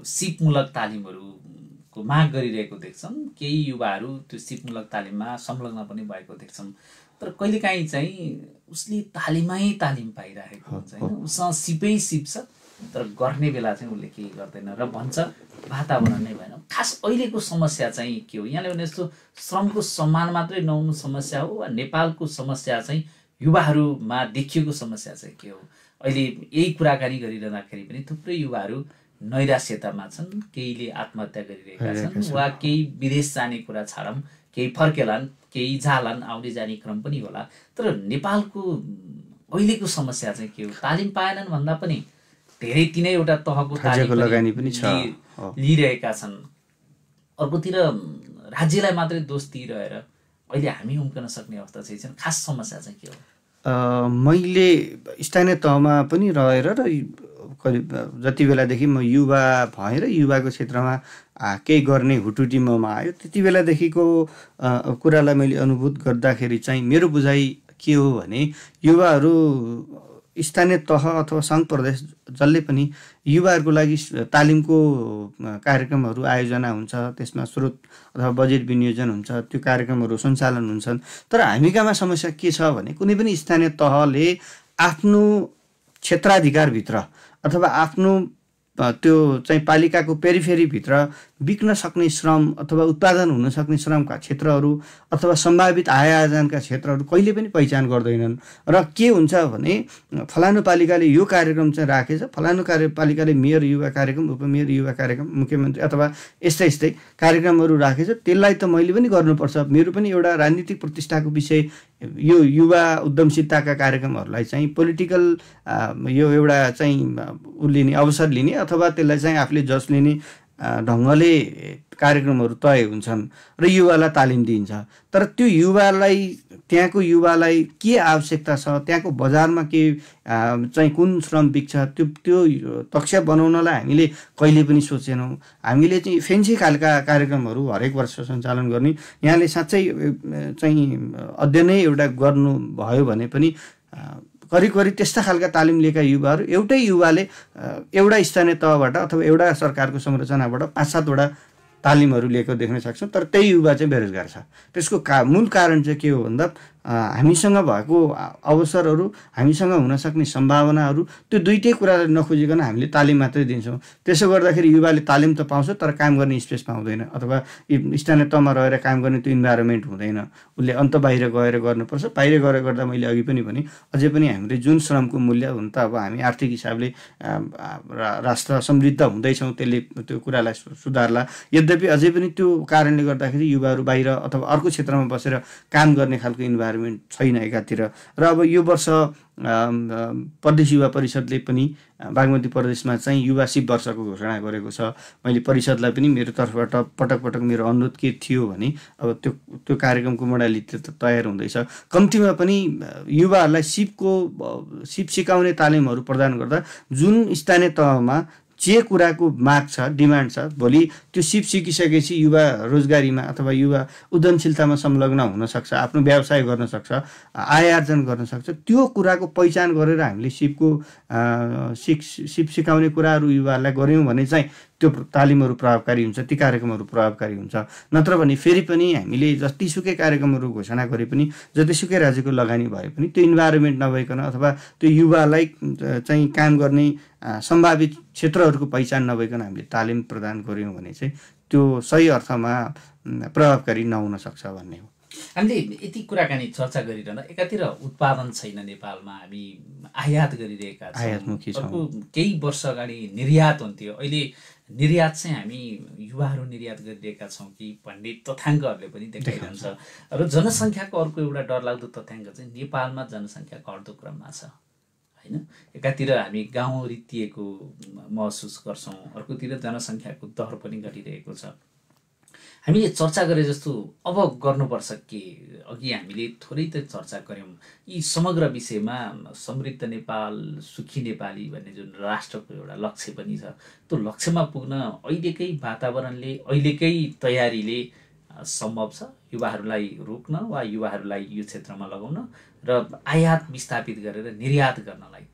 सिपमूलक तालिमहरूको माग गरिरहेको देख्छौँ। केही युवाहरू त्यो सिपमूलक तालिममा संलग्न पनि भएको देख्छौँ। तर कहिलेकाहीँ चाहिँ उसले तालिम पाइरहेको हुन्छ होइन, उसँग सिपै सिप छ तर गर्ने बेला चाहिँ उसले केही गर्दैन र भन्छ वातावरण नै भएन। खास अहिलेको समस्या चाहिँ के हो? यहाँले भने जस्तो श्रमको सम्मान मात्रै नहुनु समस्या हो वा नेपालको समस्या चाहिँ युवाहरूमा देखिएको समस्या चाहिँ के हो? अहिले यही कुराकानी गरिरहँदाखेरि पनि थुप्रै युवाहरू नैराश्यतामा छन्, केहीले आत्महत्या गरिरहेका छन् वा केही विदेश जाने कुरा छाडौँ, केही फर्केलान्, केही जालान्, आउने जाने क्रम पनि होला। तर नेपालको अहिलेको समस्या चाहिँ के हो? तालिम पाएनन् भन्दा पनि धेरै 3वटा तहको लगानी पनि छ लिइरहेका छन्। अर्कोतिर राज्यलाई मात्रै दोष दिइरहेर अहिले हामी उम्कन सक्ने अवस्था चाहिँ छैन। खास समस्या चाहिँ के हो? मैले स्थानीय तहमा पनि रहेर र जति बेलादेखि म युवा भएँ र युवाको क्षेत्रमा केही गर्ने हुटुटी ममा आयो त्यति बेलादेखिको कुरालाई मैले अनुभूत गर्दाखेरि चाहिँ मेरो बुझाइ के हो भने युवाहरू स्थानीय तह अथवा सङ्घ प्रदेश जसले पनि युवाहरूको लागि तालिमको कार्यक्रमहरू आयोजना हुन्छ, त्यसमा स्रोत अथवा बजेट विनियोजन हुन्छ, त्यो कार्यक्रमहरू सञ्चालन हुन्छन्। तर हामीकामा समस्या के छ भने कुनै पनि स्थानीय तहले आफ्नो क्षेत्राधिकारभित्र अथवा आफ्नो त्यो चाहिँ पालिकाको पेरिफेरीभित्र बिक्न सक्ने श्रम अथवा उत्पादन हुन सक्ने श्रमका क्षेत्रहरू अथवा सम्भावित आय आर्जनका क्षेत्रहरू कहिले पनि पहिचान गर्दैनन्। र के हुन्छ भने फलानु पालिकाले यो कार्यक्रम चाहिँ राखेछ, फलानु पालिकाले मेयर युवा कार्यक्रम, उपमेयर युवा कार्यक्रम, मुख्यमन्त्री अथवा यस्तै यस्तै कार्यक्रमहरू राखेछ, त्यसलाई त मैले पनि गर्नुपर्छ, मेरो पनि एउटा राजनीतिक प्रतिष्ठाको विषय यो युवा उद्यमशीलताका कार्यक्रमहरूलाई चाहिँ पोलिटिकल यो एउटा चाहिँ लिने अवसर लिने अथवा त्यसलाई चाहिँ आफूले जस लिने ढङ्गले कार्यक्रमहरू तय हुन्छन् र युवालाई तालिम दिइन्छ। तर त्यो युवालाई, त्यहाँको युवालाई के आवश्यकता छ, त्यहाँको बजारमा के चाहिँ कुन श्रम बिक्छ, त्यो तक्ष्य बनाउनलाई हामीले कहिले पनि सोचेनौँ। हामीले चाहिँ फेन्सी खालका कार्यक्रमहरू हरेक वर्ष सञ्चालन गर्ने, यहाँले साँच्चै चाहिँ अध्ययनै एउटा गर्नुभयो भने पनि करिब त्यस्ता खालका तालिम लिएका युवाहरू एउटै युवाले एउटा स्थानीय तहबाट अथवा एउटा सरकारको संरचनाबाट 5-7वटा तालिमहरू लिएको देख्न सक्छौँ। तर त्यही युवा चाहिँ बेरोजगार छ। त्यसको मूल कारण चाहिँ के हो भन्दा हामीसँग भएको अवसरहरू, हामीसँग हुन सक्ने सम्भावनाहरू, त्यो दुईटै कुरालाई नखोजिकन हामीले तालिम मात्रै दिन्छौँ। त्यसो गर्दाखेरि युवाले तालिम त पाउँछ तर काम गर्ने स्पेस पाउँदैन अथवा स्थानीय तहमा रहेर काम गर्ने त्यो इन्भाइरोमेन्ट हुँदैन। उसले अन्त बाहिर गएर गर्नुपर्छ। बाहिर गएर गर्दा मैले अघि पनि भने अझै पनि हामीले जुन श्रमको मूल्य हुन त अब हामी आर्थिक हिसाबले राष्ट्र समृद्ध हुँदैछौँ, त्यसले त्यो कुरालाई सुधार्ला। यद्यपि अझै पनि त्यो कारणले गर्दाखेरि युवाहरू बाहिर अथवा अर्को क्षेत्रमा बसेर काम गर्ने खालको इन्भाइरोमेन्ट छैन एकातिर। र अब यो वर्ष प्रदेश युवा परिषदले पनि बागमती प्रदेशमा चाहिँ युवा सिप वर्षको घोषणा गरेको छ। मैले परिषदलाई पनि मेरो तर्फबाट पटक मेरो अनुरोध के थियो भने अब त्यो कार्यक्रमको मोडालिटी त तयार हुँदैछ, कम्तीमा पनि युवाहरूलाई सिप सिकाउने तालिमहरू प्रदान गर्दा जुन स्थानीय तहमा जे कुराको माग छ, डिमान्ड छ, भोलि त्यो सिप सिकिसकेपछि युवा रोजगारीमा अथवा युवा उद्यमशीलतामा संलग्न हुन सक्छ, आफ्नो व्यवसाय गर्न सक्छ, आय आर्जन गर्न सक्छ। त्यो कुराको पहिचान गरेर हामीले सिप सिकाउने कुराहरू युवाहरूलाई गऱ्यौँ भने चाहिँ त्यो तालिमहरू प्रभावकारी हुन्छ, ती कार्यक्रमहरू प्रभावकारी हुन्छ। नत्र भने फेरि पनि हामीले जतिसुकै कार्यक्रमहरू घोषणा गरे पनि, जतिसुकै राज्यको लगानी भए पनि त्यो इन्भाइरोमेन्ट नभइकन अथवा त्यो युवालाई चाहिँ काम गर्ने सम्भावित क्षेत्रहरूको पहिचान नभइकन हामीले तालिम प्रदान गऱ्यौँ भने चाहिँ त्यो सही अर्थमा प्रभावकारी नहुन सक्छ भन्ने हो। हामीले यति कुराकानी चर्चा गरिरहँदा एकातिर उत्पादन छैन नेपालमा, हामी आयात गरिरहेका छौँ। केही वर्ष अगाडि निर्यात हुन्थ्यो, अहिले निर्यात चाहिँ हामी युवाहरू निर्यात गरिरहेका छौँ कि भन्ने तथ्याङ्कहरूले पनि देखाइरहन्छ। र जनसङ्ख्याको अर्को एउटा डरलाग्दो तथ्याङ्क चाहिँ नेपालमा जनसङ्ख्या घट्दो क्रममा छ होइन। एकातिर हामी गाउँ रित्तिएको महसुस गर्छौँ, अर्कोतिर जनसङ्ख्याको दर पनि घटिरहेको छ। हामीले चर्चा गरे जस्तो अब गर्नुपर्छ के, अघि हामीले थोरै त चर्चा गऱ्यौँ यी समग्र विषयमा समृद्ध नेपाल सुखी नेपाली भन्ने जुन राष्ट्रको एउटा लक्ष्य पनि छ, त्यो लक्ष्यमा पुग्न अहिलेकै वातावरणले, अहिलेकै तयारीले सम्भव छ युवाहरूलाई रोक्न वा युवाहरूलाई यो क्षेत्रमा लगाउन र आयात विस्थापित गरेर निर्यात गर्नलाई?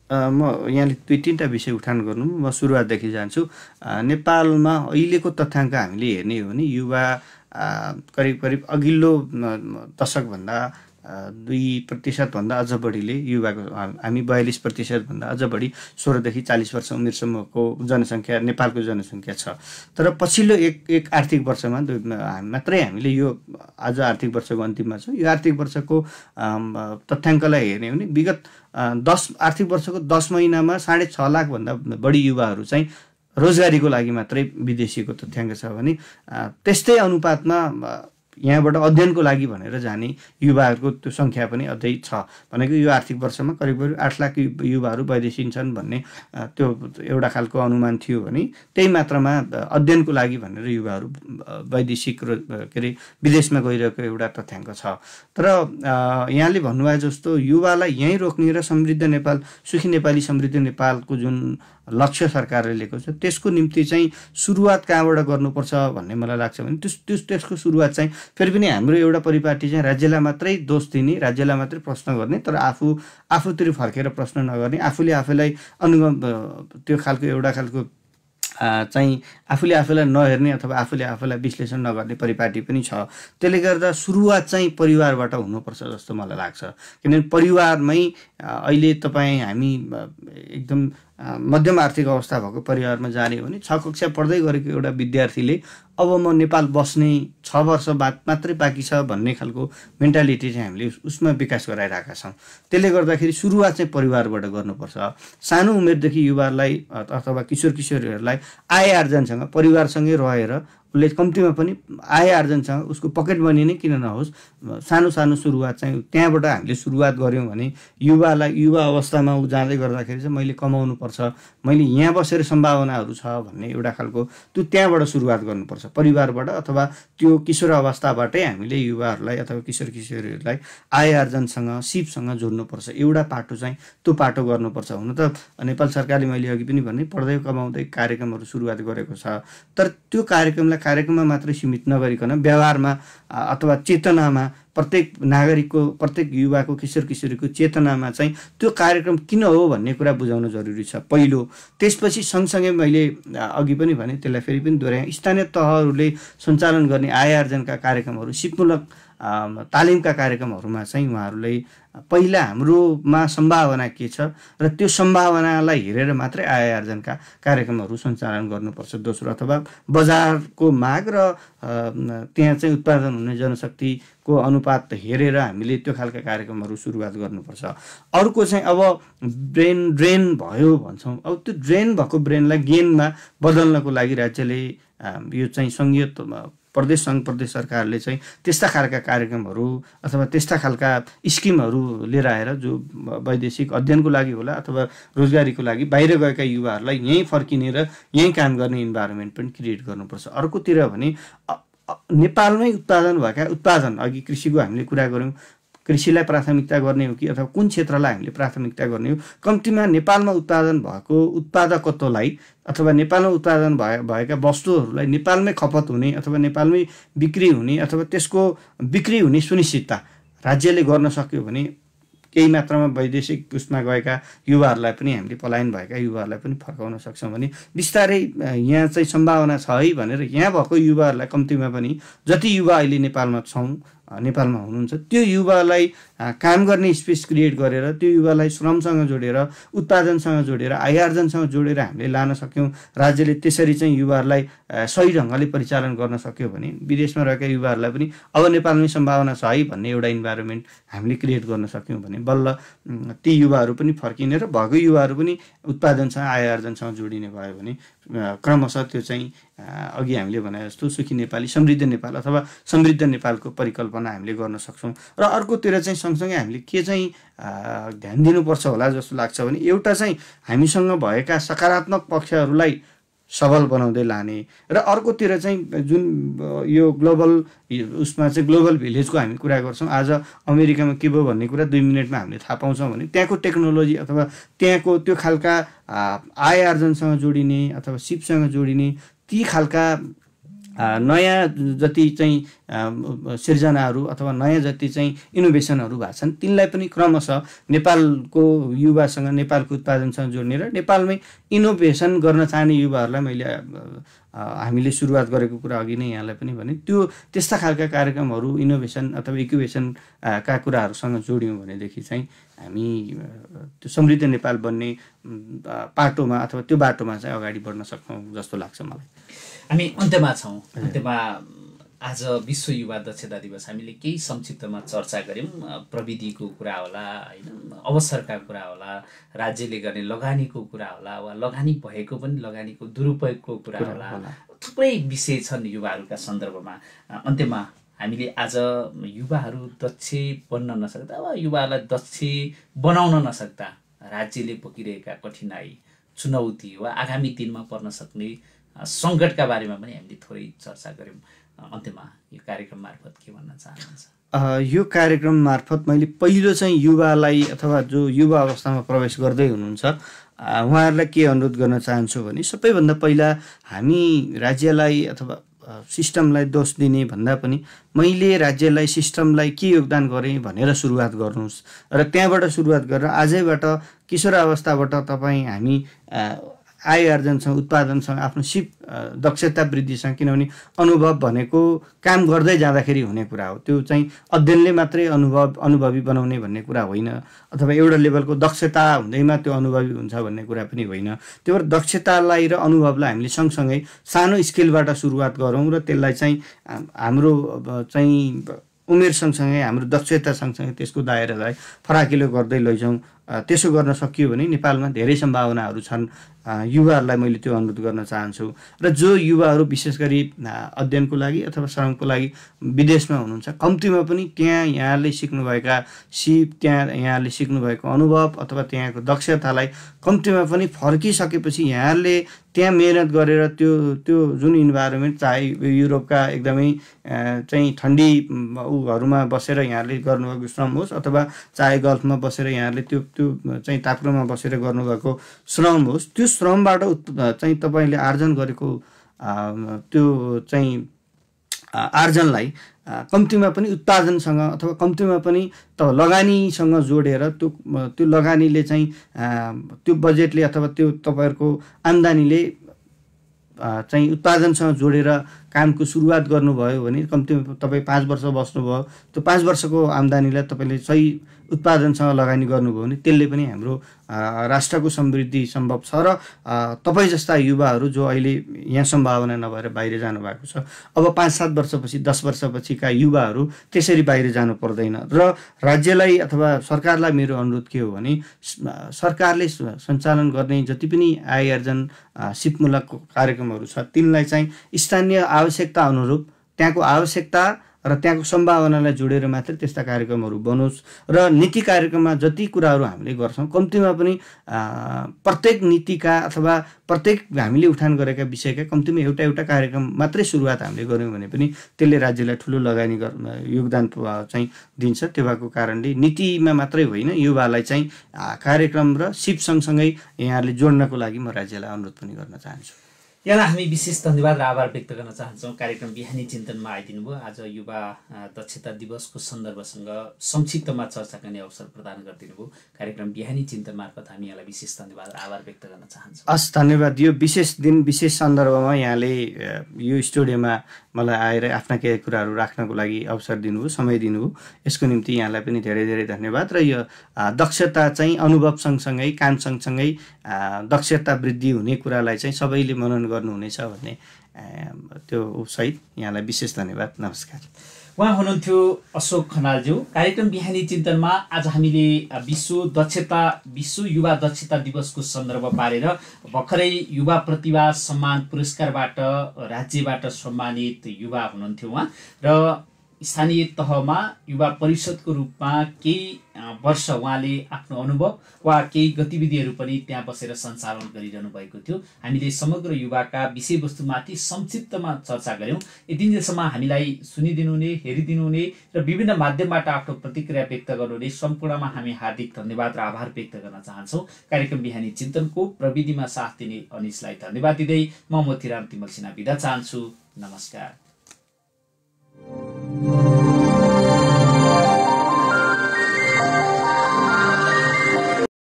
म यहाँले 2-3टा विषय उठान गर्नु, म सुरुवातदेखि जान्छु। नेपालमा अहिलेको तथ्याङ्क हामीले हेर्ने हो भने युवा करिब करिब अघिल्लो दशकभन्दा 2% भन्दा अझ बढीले युवाको, हामी 42% भन्दा अझ बढी 16 देखि 40 वर्ष उमेरसम्मको जनसङ्ख्या नेपालको जनसङ्ख्या छ। तर पछिल्लो एक आर्थिक वर्षमा मात्रै हामीले यो आज आर्थिक वर्षको अन्तिममा छ, यो आर्थिक वर्षको तथ्याङ्कलाई हेर्ने हो भने विगत 10 आर्थिक वर्षको 10 महिनामा 6.5 लाख भन्दा बढी युवाहरू चाहिँ रोजगारीको लागि मात्रै विदेशीको तथ्याङ्क छ भने त्यस्तै अनुपातमा यहाँबाट अध्ययनको लागि भनेर जाने युवाहरूको त्यो सङ्ख्या पनि अझै छ। भनेको यो आर्थिक वर्षमा करिब करिब 8 लाख युवाहरू वैदेशिन्छन् भन्ने त्यो एउटा खालको अनुमान थियो भने त्यही मात्रामा अध्ययनको लागि भनेर युवाहरू वैदेशिक के अरे विदेशमा गइरहेको एउटा तथ्याङ्क छ। तर यहाँले भन्नुभयो जस्तो युवालाई यहीँ रोक्ने र समृद्ध नेपाल सुखी नेपाली समृद्ध नेपालको जुन लक्ष्य सरकारले लिएको छ त्यसको निम्ति चाहिँ सुरुवात कहाँबाट गर्नुपर्छ भन्ने मलाई लाग्छ भने त्यसको सुरुवात चाहिँ फेरि पनि हाम्रो एउटा परिपाटी चाहिँ राज्यलाई मात्रै दोष दिने, राज्यलाई मात्रै प्रश्न गर्ने, तर आफूतिर फर्केर प्रश्न नगर्ने, आफूले आफैलाई अनुगम त्यो खालको एउटा खालको चाहिँ आफूले आफैलाई नहेर्ने अथवा आफूले आफैलाई विश्लेषण नगर्ने परिपाटी पनि छ। त्यसले गर्दा सुरुवात चाहिँ परिवारबाट हुनुपर्छ जस्तो मलाई लाग्छ। किनभने परिवारमै अहिले हामी एकदम मध्यम आर्थिक अवस्था भएको परिवारमा जाने हो भने 6 कक्षा पढ्दै गरेको एउटा विद्यार्थीले अब म नेपाल बस्ने 6 वर्ष बाद मात्रै बाँकी छ भन्ने खालको मेन्टालिटी चाहिँ हामीले उसमा विकास गराइरहेका छौँ। त्यसले गर्दाखेरि सुरुवात चाहिँ परिवारबाट गर्नुपर्छ। सानो उमेरदेखि युवाहरूलाई अथवा किशोरीहरूलाई आय आर्जनसँग परिवारसँगै रहेर उसले कम्तीमा पनि आय आर्जनसँग उसको पकेट मनी नै किन नहोस्, सानो सानो सुरुवात चाहिँ त्यहाँबाट हामीले सुरुवात गऱ्यौँ भने युवा अवस्थामा ऊ जाँदै गर्दाखेरि चाहिँ मैले कमाउनु पर्छ, मैले यहाँ बसेर सम्भावनाहरू छ भन्ने एउटा खालको त्यो त्यहाँबाट सुरुवात गर्नुपर्छ परिवारबाट, अथवा त्यो किशोर अवस्थाबाटै हामीले युवाहरूलाई अथवा किशोरीहरूलाई आय आर्जनसँग सिपसँग जोड्नुपर्छ। एउटा पाटो चाहिँ त्यो पाटो गर्नुपर्छ। हुन त नेपाल सरकारले मैले अघि पनि भने पढ्दै कमाउँदै कार्यक्रमहरू सुरुवात गरेको छ, तर त्यो कार्यक्रममा मात्रै सीमित नगरिकन व्यवहारमा अथवा चेतनामा प्रत्येक नागरिकको, प्रत्येक युवाको, किशोरीको चेतनामा चाहिँ त्यो कार्यक्रम किन हो भन्ने कुरा बुझाउन जरुरी छ पहिलो। त्यसपछि सँगसँगै मैले अघि पनि भने, त्यसलाई फेरि पनि दोहोऱ्याएँ, स्थानीय तहहरूले सञ्चालन गर्ने आय आर्जनका कार्यक्रमहरू, सिपमूलक तालिमका कार्यक्रमहरूमा चाहिँ उहाँहरूले पहिला हाम्रोमा सम्भावना के छ र त्यो सम्भावनालाई हेरेर मात्रै आय आर्जनका कार्यक्रमहरू सञ्चालन गर्नुपर्छ दोस्रो, अथवा बजारको माग र त्यहाँ चाहिँ उत्पादन हुने जनशक्तिको अनुपात हेरेर हामीले त्यो खालका कार्यक्रमहरू सुरुवात गर्नुपर्छ। अर्को चाहिँ अब ब्रेन ड्रेन भयो भन्छौँ, अब त्यो ड्रेन भएको ब्रेनलाई गेनमा बदल्नको लागि राज्यले यो चाहिँ सङ्घीय प्रदेश सङ्घ प्रदेश सरकारले चाहिँ त्यस्ता खालका कार्यक्रमहरू अथवा त्यस्ता खालका स्किमहरू लिएर आएर जो वैदेशिक अध्ययनको लागि होला अथवा रोजगारीको लागि बाहिर गएका युवाहरूलाई यहीँ फर्किने र यहीँ काम गर्ने इन्भाइरोमेन्ट पनि क्रिएट गर्नुपर्छ। अर्कोतिर भने नेपालमै उत्पादन भएका अघि कृषिको हामीले कुरा गऱ्यौँ, कृषिलाई प्राथमिकता गर्ने हो कि अथवा कुन क्षेत्रलाई हामीले प्राथमिकता गर्ने हो। कम्तीमा नेपालमा उत्पादन भएको उत्पादकत्वलाई अथवा नेपालमा उत्पादन भएका वस्तुहरूलाई नेपालमै खपत हुने अथवा नेपालमै बिक्री हुने अथवा त्यसको बिक्री हुने सुनिश्चितता राज्यले गर्न सक्यो भने केही मात्रामा वैदेशिक उसमा गएका युवाहरूलाई पनि हामीले पलायन भएका युवाहरूलाई पनि फर्काउन सक्छौँ भने बिस्तारै यहाँ चाहिँ सम्भावना छ है भनेर यहाँ भएको युवाहरूलाई कम्तीमा पनि जति युवा अहिले नेपालमा हुनुहुन्छ त्यो युवालाई काम गर्ने स्पेस क्रिएट गरेर त्यो युवालाई श्रमसँग जोडेर उत्पादनसँग जोडेर आयार्जनसँग जोडेर हामीले लान सक्यौँ। राज्यले त्यसरी चाहिँ युवाहरूलाई सही ढङ्गले परिचालन गर्न सक्यो भने विदेशमा रहेका युवाहरूलाई पनि अब नेपालमै सम्भावना छ है भन्ने एउटा इन्भाइरोमेन्ट हामीले क्रिएट गर्न सक्यौँ भने बल्ल ती युवाहरू पनि फर्किने र भएको युवाहरू पनि उत्पादनसँग आयार्जनसँग जोडिने भयो भने क्रमशः त्यो चाहिँ अघि हामीले भने जस्तो सुखी नेपाली समृद्ध नेपाल अथवा समृद्ध नेपालको परिकल्पना हामीले गर्न सक्छौँ। र अर्कोतिर चाहिँ सँगसँगै हामीले के चाहिँ ध्यान दिनुपर्छ होला जस्तो लाग्छ भने एउटा चाहिँ हामीसँग भएका सकारात्मक पक्षहरूलाई सबल बनाउँदै लाने र अर्कोतिर चाहिँ जुन यो ग्लोबल उसमा चाहिँ ग्लोबल भिलेजको हामी कुरा गर्छौँ। आज अमेरिकामा के भयो भन्ने कुरा 2 मिनटमा हामीले थाहा पाउँछौँ भने त्यहाँको टेक्नोलोजी अथवा त्यहाँको त्यो खालका आय आर्जनसँग जोडिने अथवा सिपसँग जोडिने ती खालका नयाँ जति चाहिँ सिर्जनाहरू अथवा नयाँ जति चाहिँ इनोभेसनहरू भएको छन् तिनलाई पनि क्रमशः नेपालको युवासँग नेपालको उत्पादनसँग जोड्ने र नेपालमै इनोभेसन गर्न चाहने युवाहरूलाई मैले हामीले सुरुवात गरेको कुरा अघि नै यहाँलाई पनि भने त्यो त्यस्ता खालका कार्यक्रमहरू इनोभेसन अथवा इक्युबेसन का कुराहरूसँग जोड्यौँ भनेदेखि चाहिँ हामी त्यो समृद्ध नेपाल बन्ने पाटोमा अथवा त्यो बाटोमा चाहिँ अगाडि बढ्न सक्छौँ जस्तो लाग्छ मलाई। हामी अन्त्यमा छौँ। अन्त्यमा आज विश्व युवा दक्षता दिवस हामीले केही संक्षिप्तमा चर्चा गऱ्यौँ। प्रविधिको कुरा होला होइन, अवसरका कुरा होला, राज्यले गर्ने लगानीको कुरा होला वा लगानी भएको पनि लगानीको दुरुपयोगको कुरा होला, थुप्रै विषय छन् युवाहरूका सन्दर्भमा। अन्त्यमा हामीले आज युवाहरू दक्ष बन्न नसक्दा वा युवाहरूलाई दक्ष बनाउन नसक्दा राज्यले बोकिरहेका कठिनाई चुनौती वा आगामी दिनमा पर्न सक्ने सङ्कटका बारेमा पनि हामीले थोरै चर्चा गऱ्यौँ। अन्त्यमा यो कार्यक्रम मार्फत के भन्न चाहनुहुन्छ? यो कार्यक्रम मार्फत मैले पहिलो चाहिँ युवालाई अथवा जो युवा अवस्थामा प्रवेश गर्दै हुनुहुन्छ उहाँहरूलाई के अनुरोध गर्न चाहन्छु भने सबैभन्दा पहिला हामी राज्यलाई अथवा सिस्टमलाई दोष दिने भन्दा पनि मैले राज्यलाई सिस्टमलाई के योगदान गरेँ भनेर सुरुवात गर्नुहोस् र त्यहाँबाट सुरुवात गरेर आजैबाट किशोरावस्थाबाट तपाईँ हामी आय आर्जनसँग उत्पादनसँग आफ्नो सिप दक्षता वृद्धिसँग, किनभने अनुभव भनेको काम गर्दै जाँदाखेरि हुने कुरा हो। त्यो चाहिँ अध्ययनले मात्रै अनुभवी बनाउने भन्ने कुरा होइन अथवा एउटा लेभलको दक्षता हुँदैमा त्यो अनुभवी हुन्छ भन्ने कुरा पनि होइन। त्यो भएर दक्षतालाई र अनुभवलाई हामीले सँगसँगै सानो स्केलबाट सुरुवात गरौँ र त्यसलाई चाहिँ हाम्रो चाहिँ उमेर सँगसँगै हाम्रो दक्षता सँगसँगै त्यसको दायरालाई फराकिलो गर्दै लैजाउँ। त्यसो गर्न सकियो भने नेपालमा धेरै सम्भावनाहरू छन्। युवाहरूलाई मैले त्यो अनुरोध गर्न चाहन्छु र जो युवाहरू विशेष गरी अध्ययनको लागि अथवा श्रमको लागि विदेशमा हुनुहुन्छ कम्तीमा पनि त्यहाँ यहाँले सिक्नुभएका सिप त्यहाँ यहाँले सिक्नुभएको अनुभव अथवा त्यहाँको दक्षतालाई कम्तीमा पनि फर्किसकेपछि यहाँले त्यहाँ मेहनत गरेर त्यो जुन इन्भाइरोमेन्ट चाहे युरोपका एकदमै चाहिँ ठन्डी उहरूमा बसेर यहाँले गर्नुभएको श्रम होस् अथवा चाहे गल्फमा बसेर यहाँले त्यो चाहिँ ताप्रोमा बसेर गर्नुभएको श्रम होस्, त्यो श्रमबाट चाहिँ तपाईँले आर्जन गरेको त्यो चाहिँ आर्जनलाई कम्तीमा पनि उत्पादनसँग अथवा कम्तीमा पनि लगानीसँग जोडेर त्यो लगानीले चाहिँ त्यो बजेटले अथवा त्यो तपाईँहरूको आम्दानीले चाहिँ उत्पादनसँग जोडेर कामको सुरुवात गर्नुभयो भने कम्तीमा तपाईँ 5 वर्ष बस्नुभयो, त्यो 5 वर्षको आम्दानीलाई तपाईँले सही उत्पादनसँग लगानी गर्नुभयो भने त्यसले पनि हाम्रो राष्ट्रको समृद्धि सम्भव छ र तपाईँ जस्ता युवाहरू जो अहिले यहाँ सम्भावना नभएर बाहिर जानुभएको छ अब 5-7 वर्षपछि 10 वर्षपछिका युवाहरू त्यसरी बाहिर जानु पर्दैन। र राज्यलाई अथवा सरकारलाई मेरो अनुरोध के हो भने सरकारले सञ्चालन गर्ने जति पनि आय आर्जन सिपमूलक कार्यक्रमहरू छ तिनलाई चाहिँ स्थानीय आवश्यकता अनुरूप त्यहाँको आवश्यकता र त्यहाँको सम्भावनालाई जोडेर मात्रै त्यस्ता कार्यक्रमहरू बनोस् र नीति कार्यक्रममा जति कुराहरू हामीले गर्छौँ कम्तीमा पनि प्रत्येक नीतिका अथवा प्रत्येक हामीले उठान गरेका विषयका कम्तीमा एउटा कार्यक्रम मात्रै सुरुवात हामीले गऱ्यौँ भने पनि त्यसले राज्यलाई ठुलो लगानी योगदान चाहिँ दिन्छ। त्यो भएको कारणले नीतिमा मात्रै होइन युवालाई चाहिँ कार्यक्रम र सिप सँगसँगै यहाँहरूले जोड्नको लागि म राज्यलाई अनुरोध पनि गर्न चाहन्छु। यहाँलाई हामी विशेष धन्यवाद र आभार व्यक्त गर्न चाहन्छौँ। कार्यक्रम बिहानी चिन्तनमा आइदिनु भयो। आज युवा दक्षता दिवसको सन्दर्भसँग संक्षिप्तमा चर्चा गर्ने अवसर प्रदान गरिदिनु भयो। कार्यक्रम बिहानी चिन्तन मार्फत हामी यहाँलाई विशेष धन्यवाद र आभार व्यक्त गर्न चाहन्छौँ। हस्, धन्यवाद। यो विशेष दिन विशेष सन्दर्भमा यहाँले यो स्टुडियोमा मलाई आएर आफ्ना केही कुराहरू राख्नको लागि अवसर दिनुभयो, समय दिनुभयो। यसको निम्ति यहाँलाई पनि धेरै धेरै धन्यवाद। र यो दक्षता चाहिँ अनुभव सँगसँगै काम सँगसँगै दक्षता वृद्धि हुने कुरालाई चाहिँ सबैले मनन गर्नुहुनेछ भन्ने त्यो सहित यहाँलाई विशेष धन्यवाद। नमस्कार। उहाँ हुनुहुन्थ्यो अशोक खनालज्यू। कार्यक्रम बिहानी चिन्तनमा आज हामीले विश्व युवा दक्षता दिवसको सन्दर्भ पारेर भर्खरै युवा प्रतिभा सम्मान पुरस्कारबाट राज्यबाट सम्मानित युवा हुनुहुन्थ्यो उहाँ, र स्थानीय तहमा युवा परिषदको रूपमा केही वर्ष उहाँले आफ्नो अनुभव वा केही गतिविधिहरू पनि त्यहाँ बसेर सञ्चालन गरिरहनु भएको थियो। हामीले समग्र युवाका विषयवस्तुमाथि संक्षिप्तमा चर्चा गऱ्यौँ। यतिन्जेलसम्म हामीलाई सुनिदिनुहुने, हेरिदिनुहुने र विभिन्न माध्यमबाट आफ्नो प्रतिक्रिया व्यक्त गर्नुहुने सम्पूर्णमा हामी हार्दिक धन्यवाद र आभार व्यक्त गर्न चाहन्छौँ। कार्यक्रम बिहानी चिन्तनको प्रविधिमा साथ दिने अनिसलाई धन्यवाद दिँदै म मोतीराम तिमल सिन्हा बिदा चाहन्छु। नमस्कार।